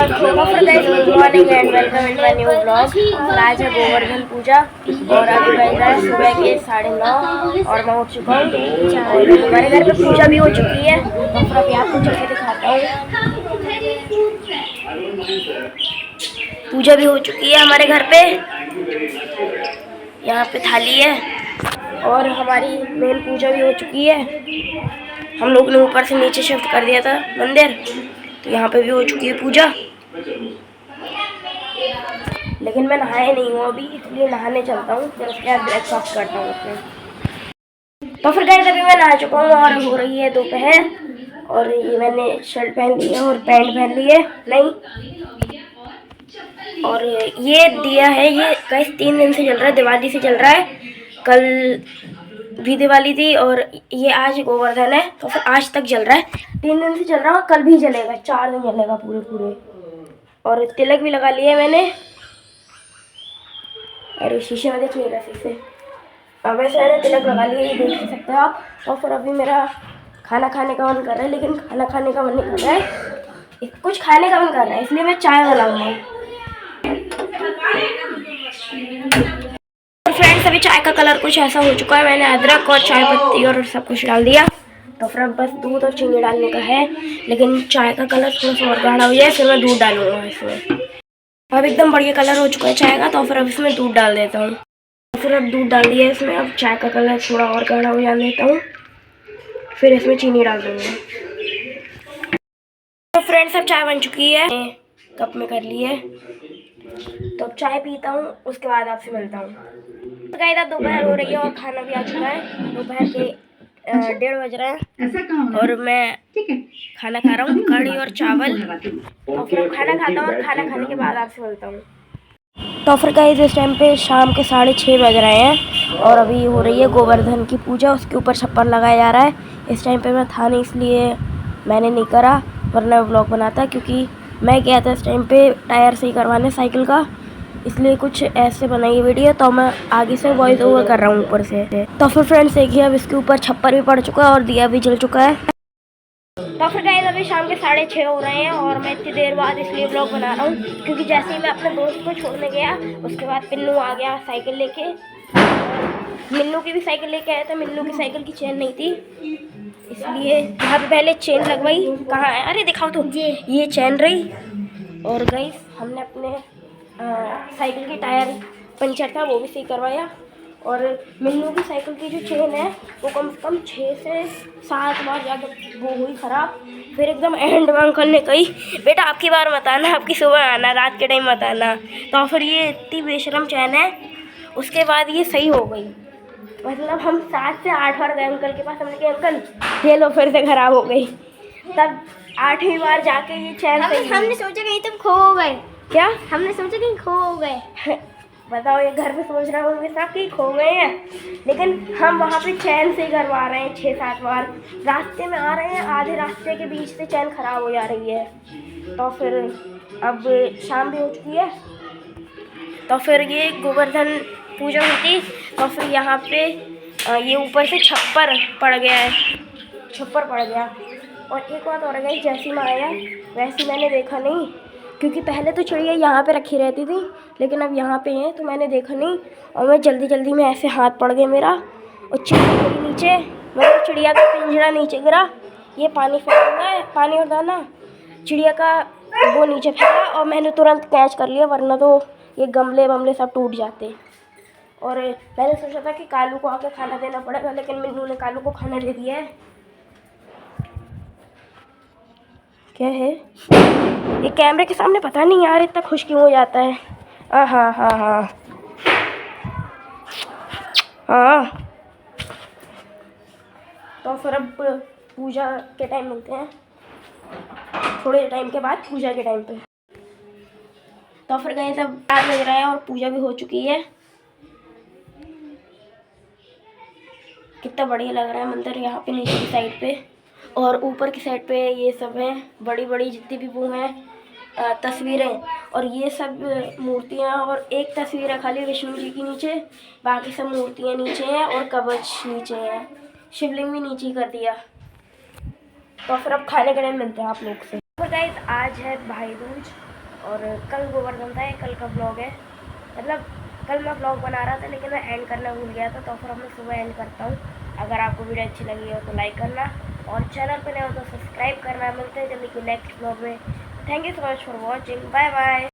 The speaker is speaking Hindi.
Good morning and welcome in my new blog. आज है गोवर्धन पूजा और अभी बज रहा है सुबह के 9:30 और मैं उठ चुका हूँ। हमारे घर पे पूजा भी हो चुकी है तो फिर अभी आपको चल के दिखाता हूँ। पूजा भी हो चुकी है हमारे घर पे, यहाँ पे थाली है और हमारी मेन पूजा भी हो चुकी है। हम लोग ने ऊपर से नीचे शिफ्ट कर दिया था मंदिर, तो यहाँ पे भी हो चुकी है पूजा। लेकिन मैं नहाया नहीं हूँ अभी, इसलिए नहाने चलता हूँ, फिर उसके बाद ब्रेकफास्ट करता हूँ उसमें। तो फिर गाइस अभी मैं नहा चुका हूँ और हो रही है दोपहर और ये मैंने शर्ट पहन ली है और पैंट पहन ली है नहीं। और ये दिया है, ये गाइस 3 दिन से चल रहा है, दिवाली से चल रहा है। कल भी दिवाली थी और ये आज गोवर्धन है तो फिर आज तक जल रहा है। 3 दिन से चल रहा है, कल भी जलेगा, 4 दिन जलेगा पूरे। और तिलक भी लगा लिया मैंने। अरे शीशे में देख लिएगा शीशे। वैसे मैंने तिलक लगा लिया, ये देख सकते हो आप। और फिर अभी मेरा खाना खाने का मन कर रहा है, लेकिन खाना खाने का मन नहीं कर रहा है, कुछ खाने का मन कर रहा है, इसलिए मैं चाय बनाऊंगा। फ्रेंड्स अभी चाय का कलर कुछ ऐसा हो चुका है, मैंने अदरक और चाय पत्ती और सब कुछ डाल दिया। तो फिर अब बस दूध और चीनी डालने का है, लेकिन चाय का कलर थोड़ा सा और गाढ़ा हो जाए फिर मैं दूध डालूंगा इसमें। अब एकदम बढ़िया कलर हो चुका है चाय का, तो फिर अब इसमें दूध डाल देता हूँ। फिर अब दूध डाल दिया इसमें, अब चाय का कलर थोड़ा और गाढ़ा हो जाने देता हूँ, फिर इसमें चीनी डाल दूँगा। तो फ्रेंड्स अब चाय बन चुकी है, कप में कर ली है, तो अब चाय पीता हूँ, उसके बाद आपसे मिलता हूँ। तो गाइस अब दोपहर हो रही है और खाना भी आ चुका है। दोपहर के 1:30 बज रहे हैं और मैं खाना खा रहा हूँ, कढ़ी और चावल। और फिर खाना खाता हूँ और खाना खाने के बाद आपसे मिलता हूँ। तो फिर गाइस इस टाइम पे शाम के 6:30 बज रहे हैं और अभी हो रही है गोवर्धन की पूजा, उसके ऊपर छप्पर लगाया जा रहा है। इस टाइम पे मैं था नहीं, इसलिए मैंने नहीं करा, वरना व्लॉग बनाता, क्योंकि मैं गया था इस टाइम पे टायर सही करवाने साइकिल का, इसलिए कुछ ऐसे बनाई वीडियो, तो मैं आगे से वॉइस ओवर कर रहा हूँ ऊपर से। तो फिर फ्रेंड्स देखिए अब इसके ऊपर छप्पर भी पड़ चुका है और दिया भी जल चुका है। तो फिर गाइस अभी शाम के 6:30 हो रहे हैं और मैं इतनी देर बाद इसलिए ब्लॉग बना रहा हूँ, क्योंकि जैसे ही मैं अपने दोस्त को छोड़ने गया उसके बाद पिन्नू आ गया साइकिल लेके। मिन्नू की भी साइकिल लेके आया था, मिन्नू की साइकिल की चेन नहीं थी, इसलिए यहाँ पे पहले चेन लगवाई। कहाँ है, अरे दिखाओ तो, ये चेन रही। और गाइस हमने अपने साइकिल की टायर पंचर था वो भी सही करवाया। और मिन्नू की साइकिल की जो चेन है वो कम से कम 6 से 7 बार जाकर वो हुई ख़राब। फिर एकदम एंड में अंकल ने कही, बेटा आपकी बार मत आना, आपकी सुबह आना, रात के टाइम मत आना। तो फिर ये इतनी बेशरम चैन है, उसके बाद ये सही हो गई। मतलब हम 7 से 8 बार गए अंकल के पास, हमने कहा अंकल ये लो फिर से ख़राब हो गई। तब 8वीं बार जाके ये चैन सही। हमने सोचा कहीं तुम खो गए। क्या? हमने सोचा कहीं खो गए। बताओ, ये घर पे सोच रहा हूँ सब कि खो गए हैं, लेकिन हम वहाँ पे चैन से करवा रहे हैं 6-7 बार। रास्ते में आ रहे हैं, आधे रास्ते के बीच से चैन खराब हो जा रही है। तो फिर अब शाम भी हो चुकी है, तो फिर ये गोवर्धन पूजा हुई थी, तो फिर यहाँ पे ये ऊपर से छप्पर पड़ गया है, छप्पर पड़ गया। और एक बात और गई, जैसी मैं आया वैसी मैंने देखा नहीं, क्योंकि पहले तो चिड़िया यहाँ पे रखी रहती थी, लेकिन अब यहाँ पे है तो मैंने देखा नहीं। और मैं जल्दी में ऐसे हाथ पड़ गए मेरा और चिड़िया गिरी नीचे, मतलब चिड़िया का पिंजरा नीचे गिरा। ये पानी फेंका है, पानी और दाना, चिड़िया का वो नीचे फेंका और मैंने तुरंत कैच कर लिया, वरना तो ये गमले सब टूट जाते। और मैंने सोचा था कि कालू को आके खाना देना पड़ेगा, लेकिन मिन्नू ने कालू को खाना दे दिया है। क्या है ये कैमरे के सामने, पता नहीं यार इतना खुश क्यों हो जाता है। हाँ। तो फिर अब पूजा के टाइम मिलते हैं, थोड़े टाइम के बाद पूजा के टाइम पे। तो फिर गए सब 8 बज रहा है और पूजा भी हो चुकी है। कितना बढ़िया लग रहा है मंदिर यहाँ पे नीचे की साइड पे, और ऊपर की साइड पे ये सब है बड़ी जितनी भी वो हैं तस्वीरें, और ये सब मूर्तियाँ। और एक तस्वीर है खाली विष्णु जी की नीचे, बाकी सब मूर्तियाँ नीचे हैं और कवच नीचे है, शिवलिंग भी नीचे कर दिया। तो फिर अब खाने के टाइम मिलते हैं आप लोग से। तो गाइस आज है भाई दूज और कल गोवर्धन था, कल का ब्लॉग है। मतलब कल मैं ब्लॉग बना रहा था लेकिन मैं एंड करना भूल गया था, तो फिर अब मैं सुबह एंड करता हूँ। अगर आपको वीडियो अच्छी लगी हो तो लाइक करना और चैनल पर नए हो तो सब्सक्राइब करना। मिलते हैं जल्दी की नेक्स्ट ब्लॉग में। Thank you so much for watching. Bye bye.